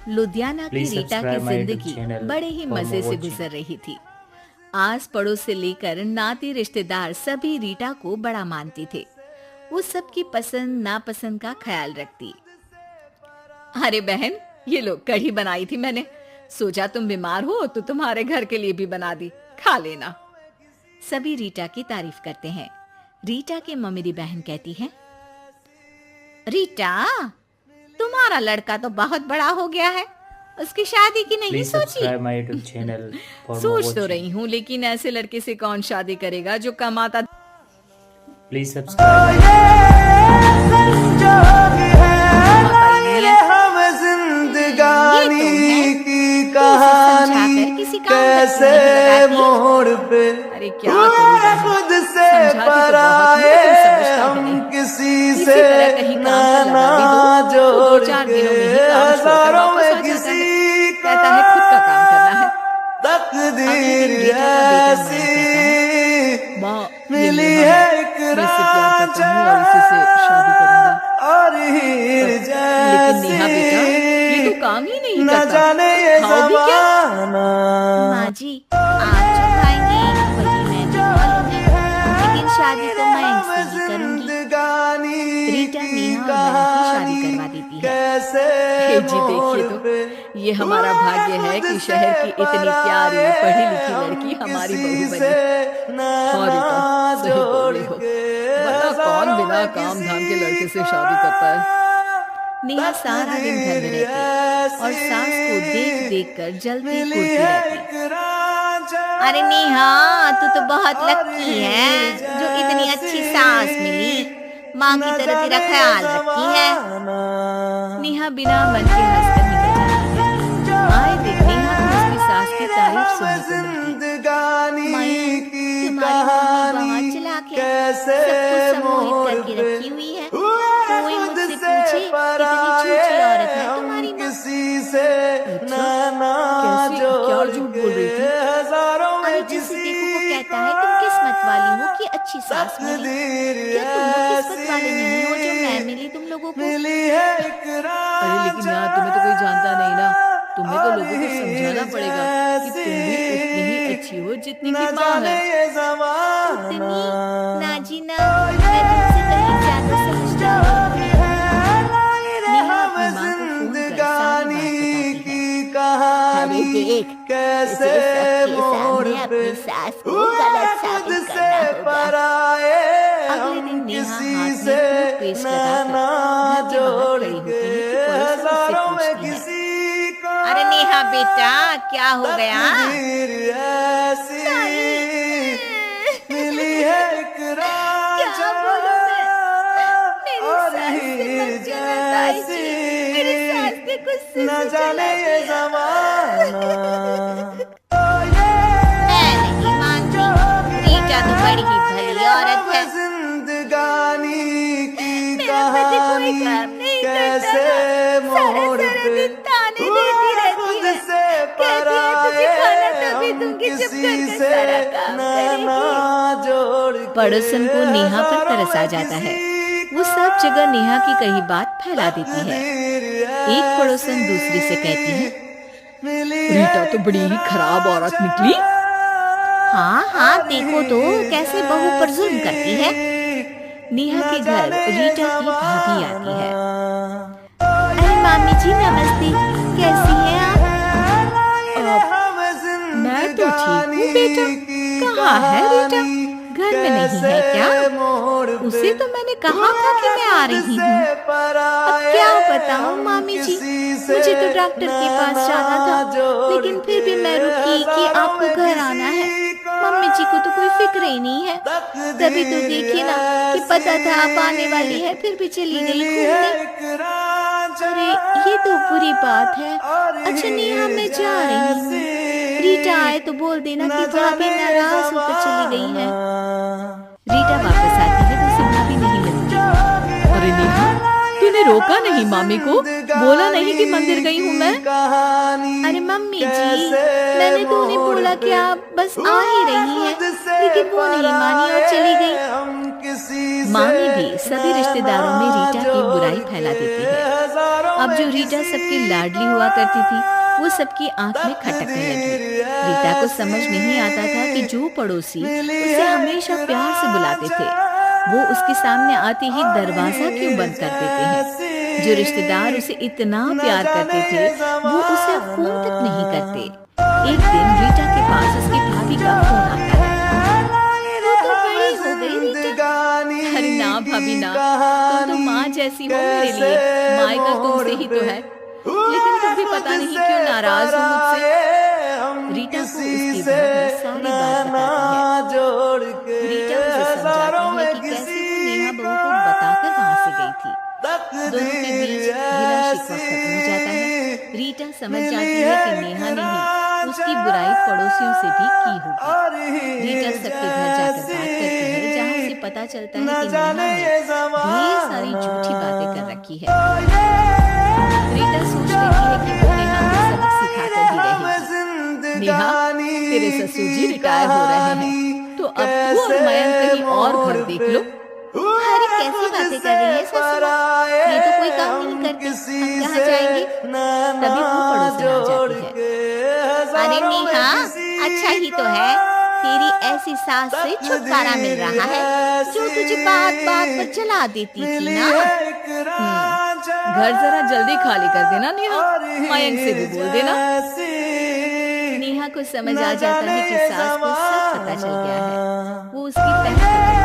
लुधियाना की Please रीटा की subscribe my YouTube जिंदगी channel बड़े ही for मजे more से watching. गुजर रही थी। आस पड़ोस से लेकर नाती रिश्तेदार सभी रीटा को बड़ा मानती थे। वो सबकी पसंद नापसंद का ख्याल रखती। अरे बहन, ये लो कढ़ी बनाई थी मैंने। सोचा तुम बीमार हो तो तुम्हारे घर के लिए भी बना दी, खा लेना। सभी रीटा की तारीफ करते हैं। रीटा की ममेरी बहन कहती है, रीटा, तुम्हारा लड़का तो बहुत बड़ा हो गया है, उसकी शादी की नहीं Please Sochi? subscribe my YouTube channel for more सोच तो watching. रही हूँ, लेकिन ऐसे लड़के से कौन शादी करेगा जो कमाता। Please subscribe. संजोग है ये हम ये जिंदगानी तो है, की तू उसे समझाकर कहानी किसी काम तक कैसे नहीं लगाती। मोड़ पे अरे क्या हुए करूं बहन, खुद से समझाती तो बहुत हूँ, पराए लेकिन समझता हम है नहीं। किसी किसी से तरह कहीं काम पर ना लगा भी दो तो जोड़ 2-4 के दिनों में ही काम छोड़कर हजारों वापस में आ जाता है। किसी कहता है खुद का काम करना है। अगले तकदीर दिन रीटा का बेटा मयंक ऐसी कहता है, माँ ये मिली नेहा है है, एक मैं इससे प्यार करता हूँ और राजा इसी से शादी करूंगा। और हीर लेकिन नेहा बेटा, ये तो जैसी काम ही नहीं न करता, जाने तुम ये खाओगी क्या? जमाना माँ जी, आप जो खाएंगी वही मैं भी खा लूंगी, लेकिन शादी तो मयंक से ही करूंगी। रीटा नेहा और मयंक की शादी करवा देती है। हे जी, देखिए तो ये हमारा भाग्य है कि शहर की इतनी प्यारी पढ़ी लिखी लड़की हमारी बहू बनी। हाँ रीटा, सही बोल रही हो, वरना कौन बिना काम धाम के लड़के से शादी करता है। नेहा सारा दिन घर में रहती और सास को देख देख कर जलती कुड़ती रहती। अरे नेहा, तू तो बहुत लकी है जो इतनी अच्छी सास मिली, माँ की तरह तेरा ख्याल रखती है। नेहा बिना मन के हंसकर निकल जाती है। आए दिन नेहा को उसकी सास की तारीफ सुनने को मिलती। मयंक, तुम्हारी मम्मी बहुत चालाक है, सबको सम्मोहित करके रखी हुई है। कोई मुझसे पूछे कितनी झूठी औरत है तुम्हारी माँ। अच्छा, कैसी क्या झूठ बोल रही थी? अरे जिसे देखो वो कहता है तुम किस्मत वाली हो कि अच्छी सास मिली। क्या तुम लोग किस्मत वाले नहीं हो जो मैं मिली तुम लोगों को? अरे लेकिन यार, तुम्हें तो कोई जानता नहीं ना, तुम्हें तो लोगों को समझाना पड़ेगा कि तुम भी उतनी ही अच्छी हो जितनी की माँ है। उतनी? ना जी ना, मैं तुमसे कहीं ज्यादा समझदार हूँ। नेहा अपनी माँ को फोन कर सारी बात बताती है। अरे देख, इसे सबके सामने अपनी सास को गलत साबित करना होगा। अगले दिन नेहा हाथ में टूथपेस्ट लगाकर घर के बाहर खड़ी होती है कि पड़ोसन उससे पूछती है, अरे नेहा बेटा, क्या हो गया? क्या बोलूं मैं? मेरी सास से मत कहना ताई जी, मेरी सास ने गुस्से से जला दिया। मैं नहीं मानती, रीटा तो बड़ी ही भली औरत है। मेरा पति कोई काम नहीं करता ना, सारा दिन ताने देती रहती है, कहती है तुझे खाना तभी दूंगी जब घर का सारा काम करेगी। पड़ोसन को नेहा पर तरस आ जाता है। वो सब जगह नेहा की कही बात फैला देती है। एक पड़ोसन दूसरी से कहती है, रीटा तो बड़ी ही खराब औरत निकली। हाँ हाँ, देखो तो कैसे बहू पर जुल्म करती है। नेहा के घर रीटा की भाभी आती है। अरे मामी जी नमस्ते, कैसी हैं आप? मैं तो ठीक हूँ बेटा, कहाँ है रीटा? घर में नहीं है क्या? उसे तो मैंने कहा था कि मैं आ रही हूँ। अब क्या बताऊँ मामी जी, मुझे तो डॉक्टर के पास जाना था, लेकिन फिर भी मैं रुकी कि आपको घर आना है। मम्मी जी को तो कोई फिक्र ही नहीं है। तभी तो देखिए ना कि पता था आप आने वाली है, फिर भी चली गई घूमने। अरे ये तो बुरी बात है। अच्छा नेहा, मैं जा रही हूँ, रीटा आए तो बोल देना कि भाभी नाराज होकर चली गई है। रीटा वापस आती है तो उसे भाभी नहीं मिलती। अरे नेहा, तूने रोका नहीं मामी को? बोला नहीं कि मंदिर गई हूँ मैं? अरे मम्मी जी, मैंने तो उन्हें बोला कि आप बस आ ही रही हैं, लेकिन वो नहीं मानी और चली गई। मामी भी सभी रिश्तेदारों में रीटा की बुराई फैला देती है। अब जो रीटा सबकी लाडली हुआ करती थी, वो सबकी आंख में खटकने लगी। रीटा को समझ नहीं आता था कि जो पड़ोसी उसे हमेशा प्यार से बुलाते थे, वो उसके सामने आते ही दरवाजा क्यों बंद कर देते हैं। जो रिश्तेदार उसे इतना प्यार करते थे, वो उसे फोन तक नहीं करते। एक दिन रीटा के पास उसकी भाभी का फोन आता है। तो बड़ी हो गई रीटा। अरे ना भाभी ना, तुम तो माँ जैसी हो मेरे लिए। माँ का तुमसे ही तो है, लेकिन तुम भी पता नहीं क्यों नाराज हो मुझसे। रीटा को उसकी भाभी सारी बात बताती है। रीटा उसे समझाती है कि कैसे वो नेहा बहू को बताकर वहां से गई थी। दोनों के बीच गिला शिकवा खत्म हो जाता है। रीटा समझ जाती है कि नेहा ने ही उसकी बुराई पड़ोसियों से भी की होगी। रीटा सबके घर जाकर बात करती है, जहाँ उसे पता चलता है कि नेहा ने ढेर सारी झूठी बातें कर रखी है। रीटा सोच रही है कि वो नेहा को सबक सिखाकर ही रहेगी। नेहा, तेरे ससुर जी रिटायर हो रहे हैं, तो अब तू और मयंक कहीं और घर देख लो। अरे कैसी बातें कर रही है ससुर, ये तो कोई काम नहीं करते, हम कहाँ जाएंगे। तभी वो पड़ोसन आ जाती है। अरे नेहा, अच्छा ही तो है, तेरी ऐसी सास से छुटकारा मिल रहा है, जो तुझे बात बात पर चला देती थी ना। घर जरा जल्दी खाली कर देना नेहा, मयंक से भी बोल देना। नेहा को समझ आ जाता है कि सास को सब पता चल गया है। वो उसकी पहल